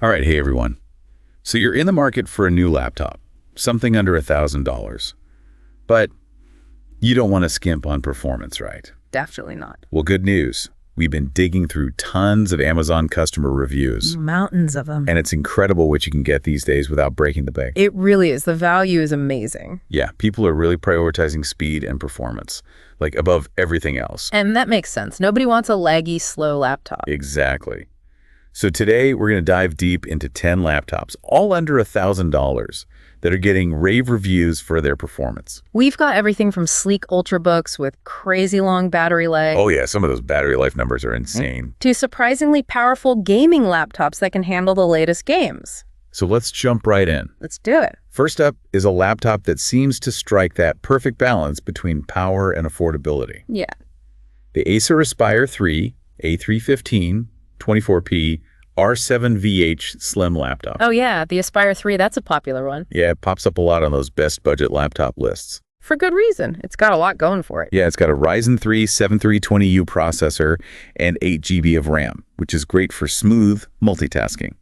All right, hey everyone. So you're in the market for a new laptop, something under $1,000, but you don't want to skimp on performance, right? Definitely not. Well, good news. We've been digging through tons of Amazon customer reviews, Mountains of them. and it's incredible what you can get these days without breaking the bank. It really is. The value is amazing. Yeah, people are really prioritizing speed and performance, like above everything else. And that makes sense. Nobody wants a laggy, slow laptop. Exactly. So today we're going to dive deep into 10 laptops, all under $1,000, that are getting rave reviews for their performance. We've got everything from sleek ultrabooks with crazy long battery life Oh yeah, some of those battery life numbers are insane. to surprisingly powerful gaming laptops that can handle the latest games. So let's jump right in. Let's do it. First up is a laptop that seems to strike that perfect balance between power and affordability. Yeah. The Acer Aspire 3 A315 24P R7VH Slim laptop. Oh yeah, the Aspire 3, that's a popular one. Yeah, it pops up a lot on those best budget laptop lists. For good reason. It's got a lot going for it. Yeah, it's got a Ryzen 3 7320U processor and 8 GB of RAM, which is great for smooth multitasking.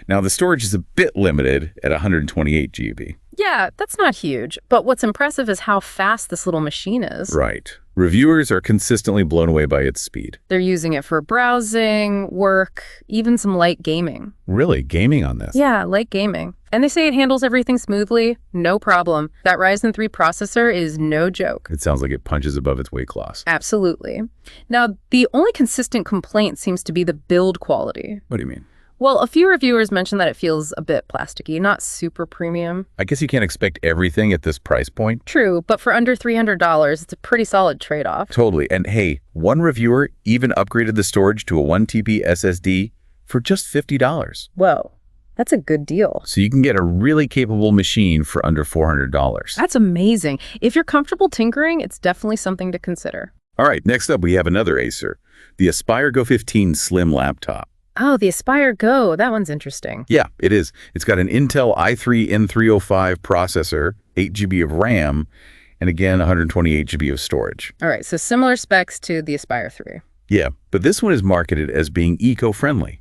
Now, the storage is a bit limited at 128 GB. Yeah, that's not huge. But what's impressive is how fast this little machine is. Right. Reviewers are consistently blown away by its speed. They're using it for browsing, work, even some light gaming. Really? Gaming on this? Yeah, light gaming. And they say it handles everything smoothly, no problem. That Ryzen 3 processor is no joke. It sounds like it punches above its weight class. Absolutely. Now, the only consistent complaint seems to be the build quality. What do you mean? Well, a few reviewers mentioned that it feels a bit plasticky, not super premium. I guess you can't expect everything at this price point. True, but for under $300, it's a pretty solid trade-off. Totally. And hey, one reviewer even upgraded the storage to a 1TB SSD for just $50. Whoa, that's a good deal. So you can get a really capable machine for under $400. That's amazing. If you're comfortable tinkering, it's definitely something to consider. All right, next up we have another Acer, the Aspire Go 15 Slim laptop. Oh, the Aspire Go. That one's interesting. Yeah, it is. It's got an Intel i3 N305 processor, 8 GB of RAM, and again, 128 GB of storage. All right, so similar specs to the Aspire 3. Yeah, but this one is marketed as being eco-friendly,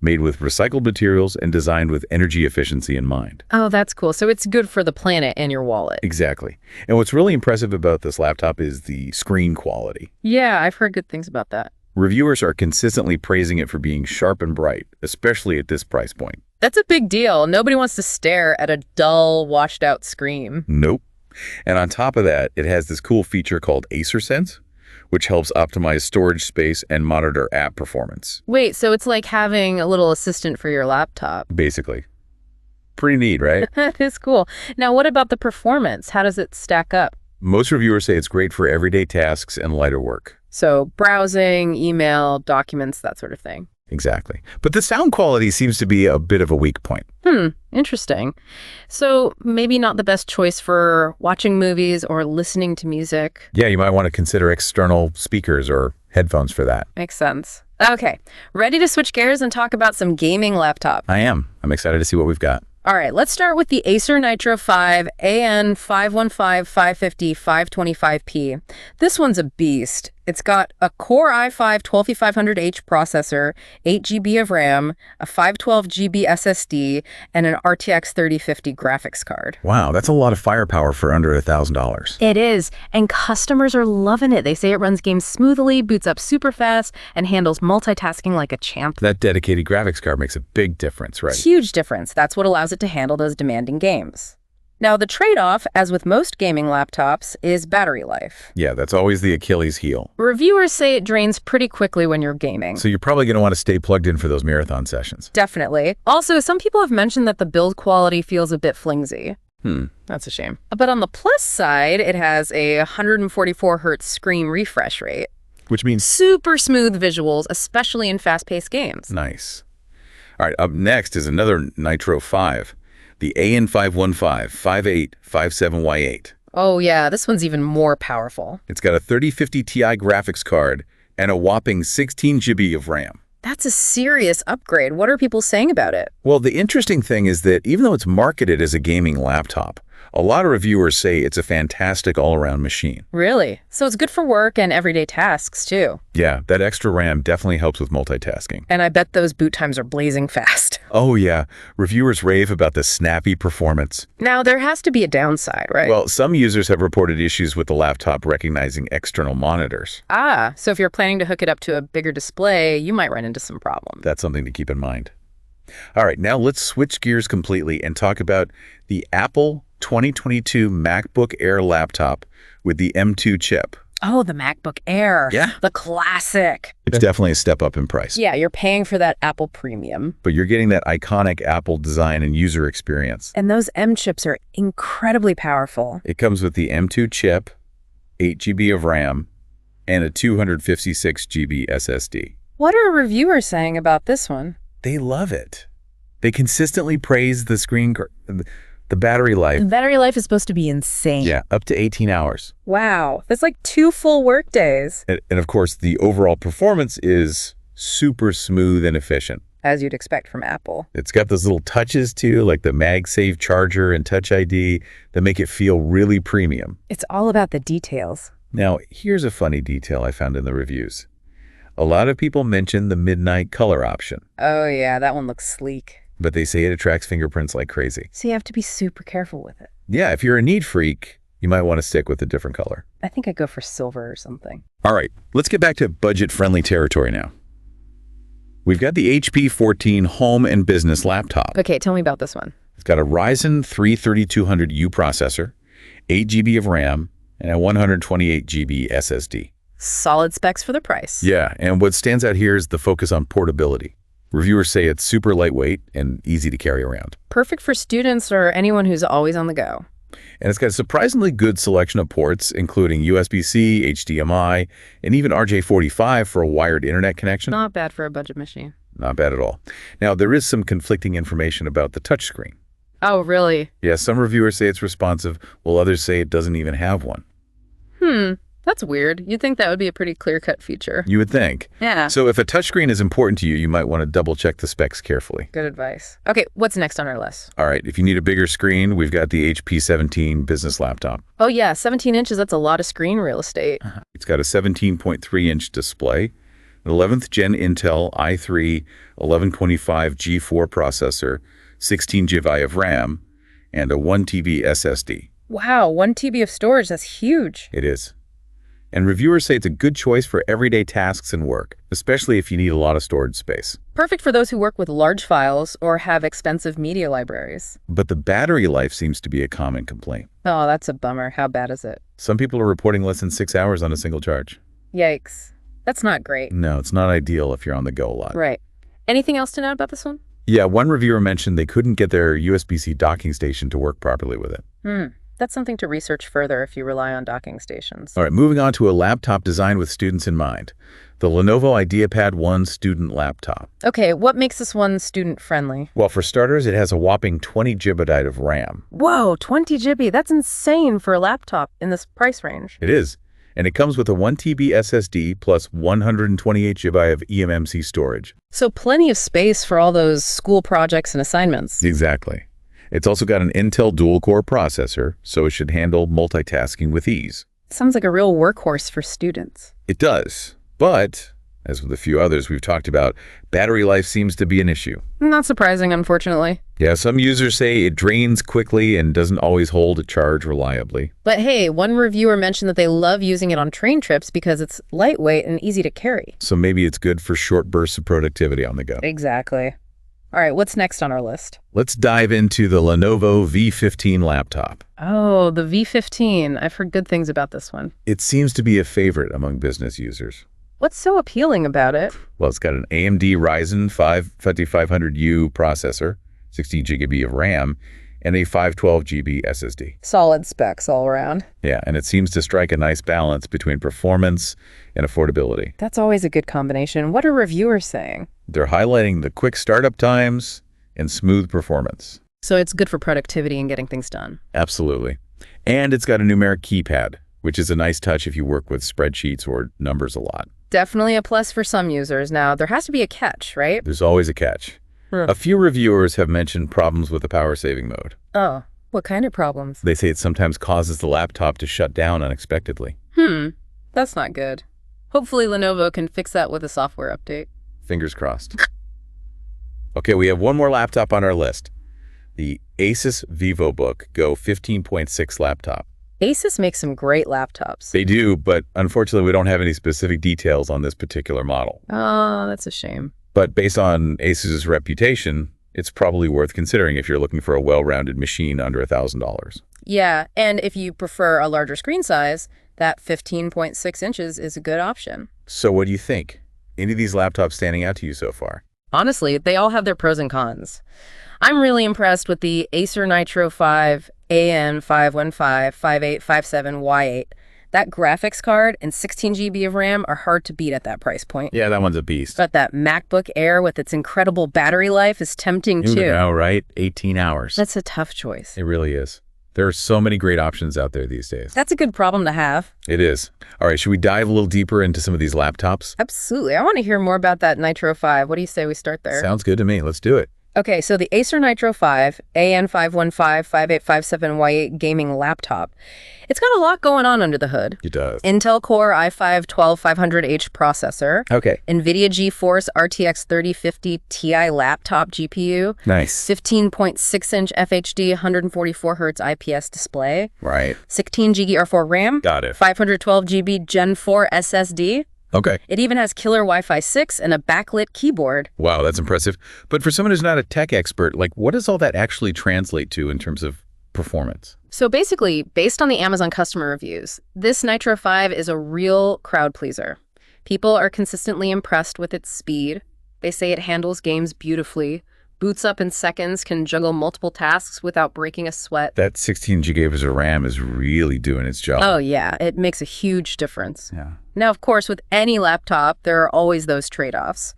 made with recycled materials and designed with energy efficiency in mind. Oh, that's cool. So it's good for the planet and your wallet. Exactly. And what's really impressive about this laptop is the screen quality. Yeah, I've heard good things about that. Reviewers are consistently praising it for being sharp and bright, especially at this price point. That's a big deal. Nobody wants to stare at a dull, washed-out screen. Nope. And on top of that, it has this cool feature called Acer Sense, which helps optimize storage space and monitor app performance. Wait, so it's like having a little assistant for your laptop. Basically. Pretty neat, right? That is cool. Now, what about the performance? How does it stack up? Most reviewers say it's great for everyday tasks and lighter work. So browsing, email, documents, that sort of thing. Exactly. But the sound quality seems to be a bit of a weak point. Interesting. So maybe not the best choice for watching movies or listening to music. Yeah, you might want to consider external speakers or headphones for that. Makes sense. Okay, ready to switch gears and talk about some gaming laptop. I am. I'm excited to see what we've got. All right, let's start with the Acer Nitro 5 AN515-550-525P. This one's a beast. It's got a Core i5 12500H processor, 8 GB of RAM, a 512 GB SSD, and an RTX 3050 graphics card. Wow, that's a lot of firepower for under $1,000. It is, and customers are loving it. They say it runs games smoothly, boots up super fast, and handles multitasking like a champ. That dedicated graphics card makes a big difference, right? Huge difference. That's what allows it to handle those demanding games. Now, the trade-off, as with most gaming laptops, is battery life. Yeah, that's always the Achilles heel. Reviewers say it drains pretty quickly when you're gaming. So you're probably going to want to stay plugged in for those marathon sessions. Definitely. Also, some people have mentioned that the build quality feels a bit flimsy. That's a shame. But on the plus side, it has a 144 hertz screen refresh rate. Which means Super smooth visuals, especially in fast-paced games. nice. All right, up next is another Nitro 5, the AN515-5857Y8. Oh yeah, this one's even more powerful. It's got a 3050 Ti graphics card and a whopping 16 GB of RAM. That's a serious upgrade. What are people saying about it? Well, the interesting thing is that even though it's marketed as a gaming laptop, A lot of reviewers say it's a fantastic all-around machine. Really? So it's good for work and everyday tasks, too. Yeah, that extra RAM definitely helps with multitasking. And I bet those boot times are blazing fast. Oh yeah, reviewers rave about the snappy performance. Now, there has to be a downside, right? Well, some users have reported issues with the laptop recognizing external monitors. So if you're planning to hook it up to a bigger display, you might run into some problems. That's something to keep in mind. All right, now let's switch gears completely and talk about the Apple 2022 MacBook Air laptop with the M2 chip. Oh, the MacBook Air. Yeah. The classic. It's definitely a step up in price. Yeah, you're paying for that Apple Premium. But you're getting that iconic Apple design and user experience. And those M chips are incredibly powerful. It comes with the M2 chip, 8 GB of RAM, and a 256 GB SSD. What are reviewers saying about this one? They love it. They consistently praise the battery life. The battery life is supposed to be insane. Yeah, up to 18 hours. Wow, that's like 2 full work days. And of course, the overall performance is super smooth and efficient. As you'd expect from Apple. It's got those little touches too, like the MagSafe charger and Touch ID, that make it feel really premium. It's all about the details. Now, here's a funny detail I found in the reviews. A lot of people mention the midnight color option, Oh yeah, that one looks sleek. but they say it attracts fingerprints like crazy. So you have to be super careful with it. Yeah, if you're a neat freak, you might want to stick with a different color. I think I'd go for silver or something. All right, let's get back to budget-friendly territory now. We've got the HP 14 home and business laptop. Okay, tell me about this one. It's got a Ryzen 3 3200U processor, 8 GB of RAM, and a 128 GB SSD. Solid specs for the price. Yeah, and what stands out here is the focus on portability. Reviewers say it's super lightweight and easy to carry around. Perfect for students or anyone who's always on the go. And it's got a surprisingly good selection of ports, including USB-C, HDMI, and even RJ45 for a wired internet connection. Not bad for a budget machine. Not bad at all. Now, there is some conflicting information about the touchscreen. Oh, really? Yeah, some reviewers say it's responsive, while others say it doesn't even have one. That's weird. You'd think that would be a pretty clear-cut feature. You would think. Yeah. So if a touchscreen is important to you, you might want to double-check the specs carefully. Good advice. Okay, what's next on our list? All right, if you need a bigger screen, we've got the HP 17 business laptop. Oh yeah, 17 inches, that's a lot of screen real estate. It's got a 17.3-inch display, an 11th Gen Intel i3 1125 G4 processor, 16 GB of RAM, and a 1 TB SSD. Wow, 1 TB of storage, that's huge. It is. And reviewers say it's a good choice for everyday tasks and work, especially if you need a lot of storage space. Perfect for those who work with large files or have expensive media libraries. But the battery life seems to be a common complaint. Oh, that's a bummer. How bad is it? Some people are reporting less than 6 hours on a single charge. Yikes. That's not great. No, it's not ideal if you're on the go a lot. Right. Anything else to note about this one? Yeah, one reviewer mentioned they couldn't get their USB-C docking station to work properly with it. That's something to research further if you rely on docking stations. All right, moving on to a laptop designed with students in mind. The Lenovo IdeaPad 1 student laptop. Okay, what makes this one student-friendly? Well, for starters, it has a whopping 20 GB of RAM. Whoa, 20 GB. That's insane for a laptop in this price range. It is. And it comes with a 1 TB SSD plus 128 GB of eMMC storage. So plenty of space for all those school projects and assignments. Exactly. It's also got an Intel dual-core processor, so it should handle multitasking with ease. Sounds like a real workhorse for students. It does, but, as with a few others we've talked about, battery life seems to be an issue. Not surprising, unfortunately. Yeah, some users say it drains quickly and doesn't always hold a charge reliably. But hey, one reviewer mentioned that they love using it on train trips because it's lightweight and easy to carry. So maybe it's good for short bursts of productivity on the go. Exactly. All right, what's next on our list? Let's dive into the Lenovo V15 laptop. Oh, the V15. I've heard good things about this one. It seems to be a favorite among business users. What's so appealing about it? Well, it's got an AMD Ryzen 5500U processor, 16 GB of RAM, and a 512 GB SSD. Solid specs all around. Yeah, and it seems to strike a nice balance between performance and affordability. That's always a good combination. What are reviewers saying? They're highlighting the quick startup times and smooth performance. So it's good for productivity and getting things done. Absolutely. And it's got a numeric keypad, which is a nice touch if you work with spreadsheets or numbers a lot. Definitely a plus for some users. Now, there has to be a catch, right? There's always a catch. A few reviewers have mentioned problems with the power saving mode. Oh, What kind of problems? They say it sometimes causes the laptop to shut down unexpectedly. That's not good. Hopefully Lenovo can fix that with a software update. Fingers crossed. Okay, we have one more laptop on our list. The Asus VivoBook Go 15.6 laptop. Asus makes some great laptops. They do, but unfortunately we don't have any specific details on this particular model. Oh, that's a shame. But based on Asus's reputation, it's probably worth considering if you're looking for a well-rounded machine under $1,000. Yeah, and if you prefer a larger screen size, that 15.6 inches is a good option. So what do you think? Any of these laptops standing out to you so far? Honestly, they all have their pros and cons. I'm really impressed with the Acer Nitro 5 AN515-5857Y8. That graphics card and 16 GB of RAM are hard to beat at that price point. Yeah, that one's a beast. But that MacBook Air with its incredible battery life is tempting too. You know, right? 18 hours. That's a tough choice. It really is. There are so many great options out there these days. That's a good problem to have. It is. All right, should we dive a little deeper into some of these laptops? Absolutely. I want to hear more about that Nitro 5. What do you say we start there? Sounds good to me. Let's do it. Okay, so the Acer Nitro 5 AN515-5857Y8 gaming laptop. It's got a lot going on under the hood. It does. Intel Core i5-12500H processor. Okay. NVIDIA GeForce RTX 3050 Ti laptop GPU. Nice. 15.6-inch FHD 144Hz IPS display. Right. 16 GB R4 RAM. Got it. 512 GB Gen 4 SSD. Okay. It even has killer Wi-Fi 6 and a backlit keyboard. Wow, that's impressive. But for someone who's not a tech expert, like, what does all that actually translate to in terms of performance? So basically, based on the Amazon customer reviews, this Nitro 5 is a real crowd pleaser. People are consistently impressed with its speed. They say it handles games beautifully, boots up in seconds, can juggle multiple tasks without breaking a sweat. That 16 gigabytes of RAM is really doing its job. Oh yeah, it makes a huge difference. Yeah. Now, of course, with any laptop, there are always those trade-offs.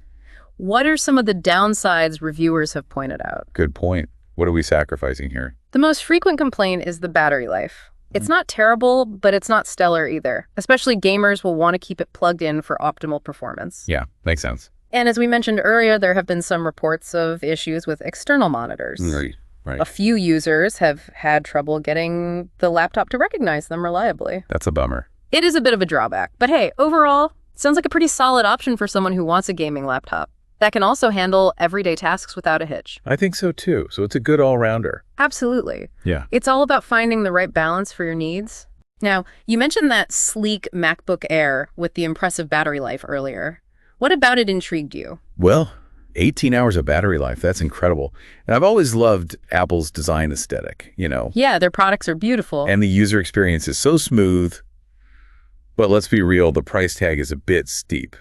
What are some of the downsides reviewers have pointed out? Good point. What are we sacrificing here? The most frequent complaint is the battery life. It's not terrible, but it's not stellar either. Especially gamers will want to keep it plugged in for optimal performance. Yeah, makes sense. And as we mentioned earlier, there have been some reports of issues with external monitors. Right. A few users have had trouble getting the laptop to recognize them reliably. That's a bummer. It is a bit of a drawback, but hey, overall, it sounds like a pretty solid option for someone who wants a gaming laptop that can also handle everyday tasks without a hitch. I think so too. So it's a good all-rounder. Absolutely. Yeah. It's all about finding the right balance for your needs. Now, you mentioned that sleek MacBook Air with the impressive battery life earlier. What about it intrigued you? Well, 18 hours of battery life, that's incredible. And I've always loved Apple's design aesthetic, you know. Yeah, their products are beautiful. And the user experience is so smooth. But let's be real, the price tag is a bit steep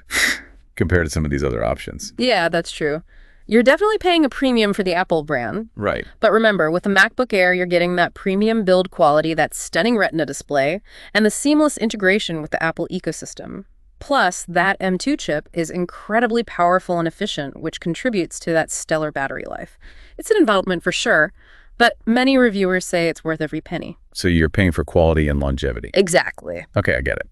compared to some of these other options. Yeah, that's true. You're definitely paying a premium for the Apple brand. Right. But remember, with the MacBook Air, you're getting that premium build quality, that stunning Retina display, and the seamless integration with the Apple ecosystem. Plus, that M2 chip is incredibly powerful and efficient, which contributes to that stellar battery life. It's an investment for sure, but many reviewers say it's worth every penny. So you're paying for quality and longevity. Exactly. Okay, I get it.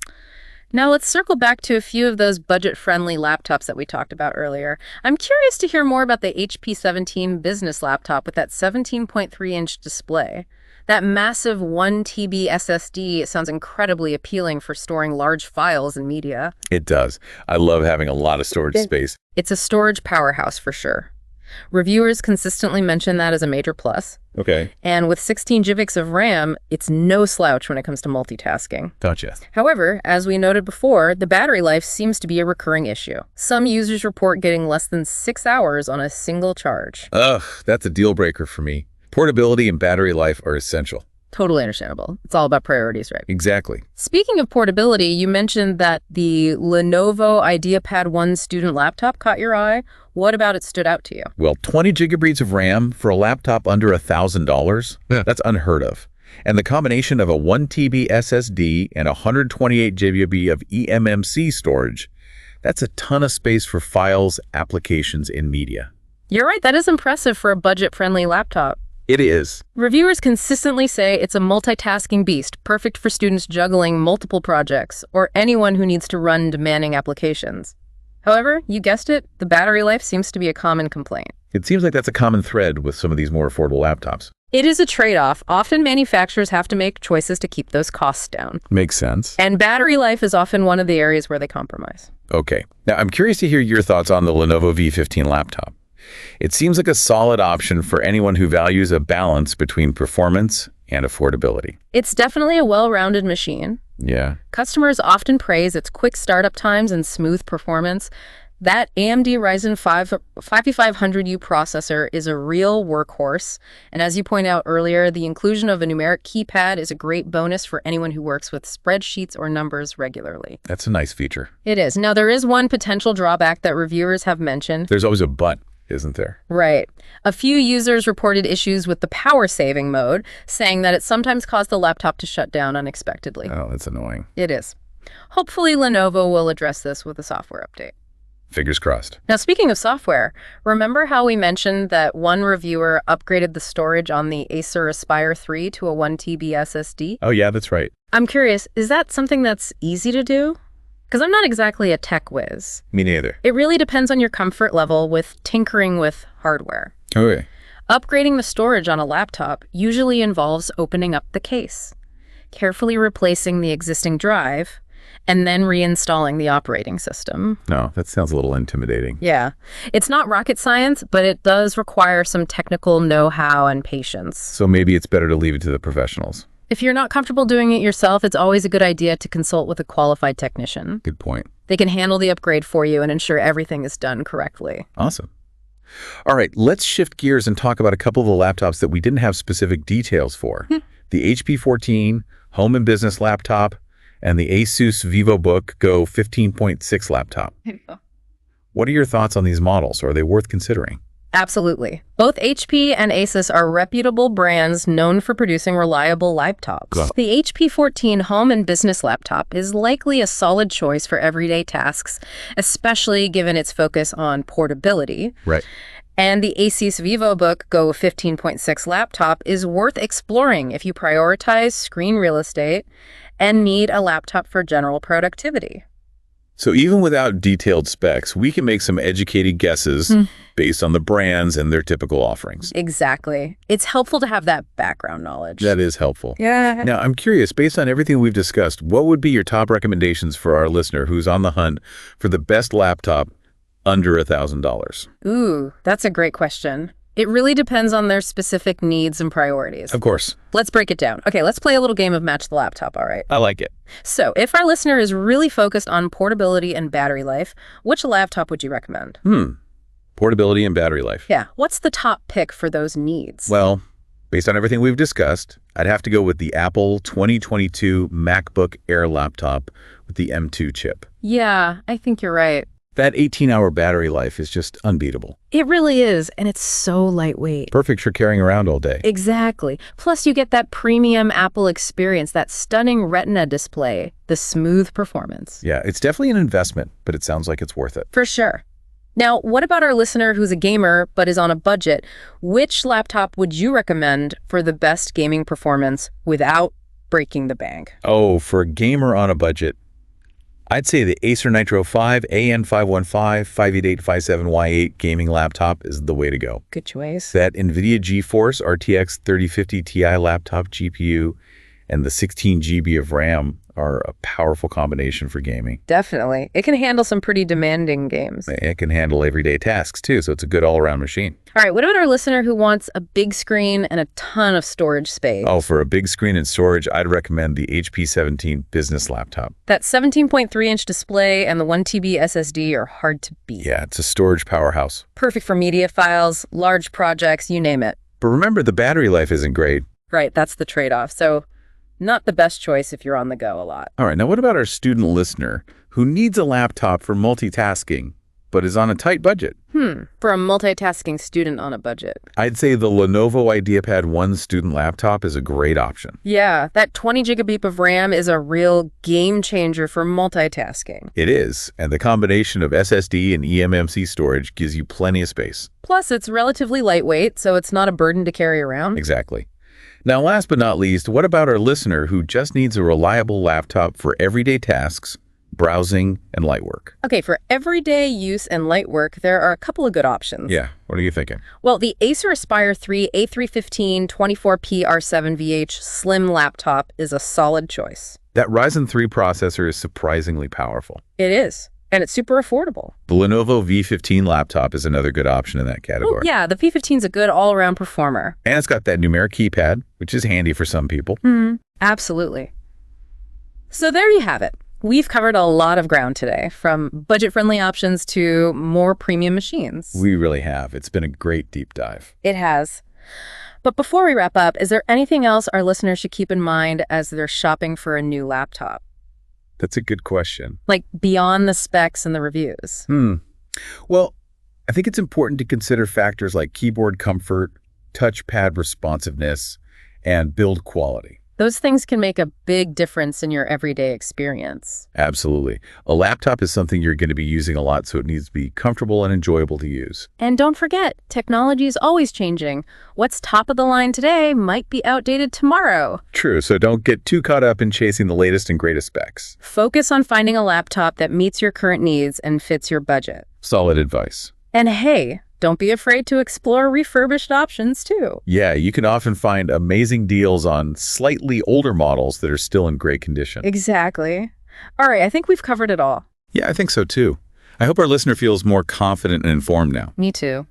Now let's circle back to a few of those budget-friendly laptops that we talked about earlier. I'm curious to hear more about the HP 17 business laptop with that 17.3-inch display. That massive 1 TB SSD sounds incredibly appealing for storing large files and media. It does. I love having a lot of storage space. It's a storage powerhouse for sure. Reviewers consistently mention that as a major plus. Okay. And with 16 gigabytes of RAM, it's no slouch when it comes to multitasking. Gotcha. However, as we noted before, the battery life seems to be a recurring issue. Some users report getting less than 6 hours on a single charge. Ugh, that's a deal breaker for me. Portability and battery life are essential. Totally understandable. It's all about priorities, right? Exactly. Speaking of portability, you mentioned that the Lenovo IdeaPad 1 student laptop caught your eye. What about it stood out to you? Well, 20 gigabytes of RAM for a laptop under $1,000? Yeah. That's unheard of. And the combination of a 1 TB SSD and 128 GB of eMMC storage, that's a ton of space for files, applications, and media. You're right. That is impressive for a budget-friendly laptop. It is. Reviewers consistently say it's a multitasking beast, perfect for students juggling multiple projects or anyone who needs to run demanding applications. However, you guessed it, the battery life seems to be a common complaint. It seems like that's a common thread with some of these more affordable laptops. It is a trade-off. Often manufacturers have to make choices to keep those costs down. Makes sense. And battery life is often one of the areas where they compromise. Okay. Now, I'm curious to hear your thoughts on the Lenovo V15 laptop. It seems like a solid option for anyone who values a balance between performance and affordability. It's definitely a well-rounded machine. Yeah. Customers often praise its quick startup times and smooth performance. That AMD Ryzen 5 5500U processor is a real workhorse. And as you point out earlier, the inclusion of a numeric keypad is a great bonus for anyone who works with spreadsheets or numbers regularly. That's a nice feature. It is. Now, there is one potential drawback that reviewers have mentioned. There's always a but, isn't there? Right. A few users reported issues with the power saving mode, saying that it sometimes caused the laptop to shut down unexpectedly. Oh, that's annoying. It is. Hopefully, Lenovo will address this with a software update. Fingers crossed. Now, speaking of software, remember how we mentioned that one reviewer upgraded the storage on the Acer Aspire 3 to a 1 TB SSD? Oh, yeah, that's right. I'm curious, is that something that's easy to do? Because I'm not exactly a tech whiz. Me neither. It really depends on your comfort level with tinkering with hardware. Okay. Upgrading the storage on a laptop usually involves opening up the case, carefully replacing the existing drive, and then reinstalling the operating system. No, that sounds a little intimidating. Yeah. It's not rocket science, but it does require some technical know-how and patience. So maybe it's better to leave it to the professionals. If you're not comfortable doing it yourself, it's always a good idea to consult with a qualified technician. Good point. They can handle the upgrade for you and ensure everything is done correctly. Awesome. All right, let's shift gears and talk about a couple of the laptops that we didn't have specific details for. The HP 14 home and business laptop and the Asus VivoBook Go 15.6 laptop. What are your thoughts on these models? Are they worth considering? Absolutely. Both HP and Asus are reputable brands known for producing reliable laptops. Wow. The HP 14 home and business laptop is likely a solid choice for everyday tasks, especially given its focus on portability. Right. And the Asus VivoBook Go 15.6 laptop is worth exploring if you prioritize screen real estate and need a laptop for general productivity. So even without detailed specs, we can make some educated guesses based on the brands and their typical offerings. Exactly. It's helpful to have that background knowledge. That is helpful. Yeah. Now, I'm curious, based on everything we've discussed, what would be your top recommendations for our listener who's on the hunt for the best laptop under $1,000? Ooh, that's a great question. It really depends on their specific needs and priorities. Of course. Let's break it down. Okay, let's play a little game of Match the Laptop, all right? I like it. So, if our listener is really focused on portability and battery life, which laptop would you recommend? Portability and battery life. Yeah, what's the top pick for those needs? Well, based on everything we've discussed, I'd have to go with the Apple 2022 MacBook Air laptop with the M2 chip. Yeah, I think you're right. That 18-hour battery life is just unbeatable. It really is, and it's so lightweight. Perfect for carrying around all day. Exactly. Plus, you get that premium Apple experience, that stunning Retina display, the smooth performance. Yeah, it's definitely an investment, but it sounds like it's worth it. For sure. Now, what about our listener who's a gamer but is on a budget? Which laptop would you recommend for the best gaming performance without breaking the bank? Oh, for a gamer on a budget, I'd say the Acer Nitro 5 AN515 58857Y8 gaming laptop is the way to go. Good choice. That NVIDIA GeForce RTX 3050 Ti laptop GPU and the 16 GB of RAM are a powerful combination for gaming. Definitely. It can handle some pretty demanding games. It can handle everyday tasks too, so it's a good all-around machine. All right, what about our listener who wants a big screen and a ton of storage space? Oh, for a big screen and storage, I'd recommend the HP 17 business laptop. That 17.3-inch display and the 1 TB SSD are hard to beat. Yeah, it's a storage powerhouse. Perfect for media files, large projects, you name it. But remember, the battery life isn't great. Right, that's the trade-off. So not the best choice if you're on the go a lot. All right, now what about our student listener who needs a laptop for multitasking but is on a tight budget? For a multitasking student on a budget. I'd say the Lenovo IdeaPad 1 student laptop is a great option. Yeah, that 20 gigabit of RAM is a real game changer for multitasking. It is, and the combination of SSD and eMMC storage gives you plenty of space. Plus, it's relatively lightweight, so it's not a burden to carry around. Exactly. Now, last but not least, what about our listener who just needs a reliable laptop for everyday tasks browsing, and light work. Okay, for everyday use and light work, there are a couple of good options. Yeah, what are you thinking? Well, the Acer Aspire 3 A315 24P R7VH slim laptop is a solid choice. That Ryzen 3 processor is surprisingly powerful. It is, and it's super affordable. The Lenovo V15 laptop is another good option in that category. Yeah, the P15 is a good all-around performer. And it's got that numeric keypad, which is handy for some people. Absolutely. So there you have it. We've covered a lot of ground today, from budget-friendly options to more premium machines. We really have. It's been a great deep dive. It has. But before we wrap up, is there anything else our listeners should keep in mind as they're shopping for a new laptop? That's a good question. Like beyond the specs and the reviews? Well, I think it's important to consider factors like keyboard comfort, touchpad responsiveness, and build quality. Those things can make a big difference in your everyday experience. Absolutely. A laptop is something you're going to be using a lot, so it needs to be comfortable and enjoyable to use. And don't forget, technology is always changing. What's top of the line today might be outdated tomorrow. True, so don't get too caught up in chasing the latest and greatest specs. Focus on finding a laptop that meets your current needs and fits your budget. Solid advice. And hey, don't be afraid to explore refurbished options too. Yeah, you can often find amazing deals on slightly older models that are still in great condition. Exactly. All right, I think we've covered it all. Yeah, I think so too. I hope our listener feels more confident and informed now. Me too.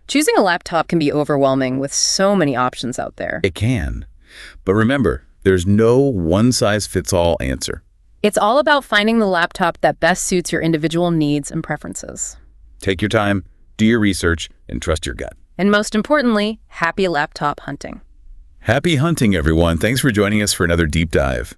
Choosing a laptop can be overwhelming with so many options out there. It can. But remember, there's no one-size-fits-all answer. It's all about finding the laptop that best suits your individual needs and preferences. Take your time, do your research, and trust your gut. And most importantly, happy laptop hunting. Happy hunting, everyone. Thanks for joining us for another deep dive.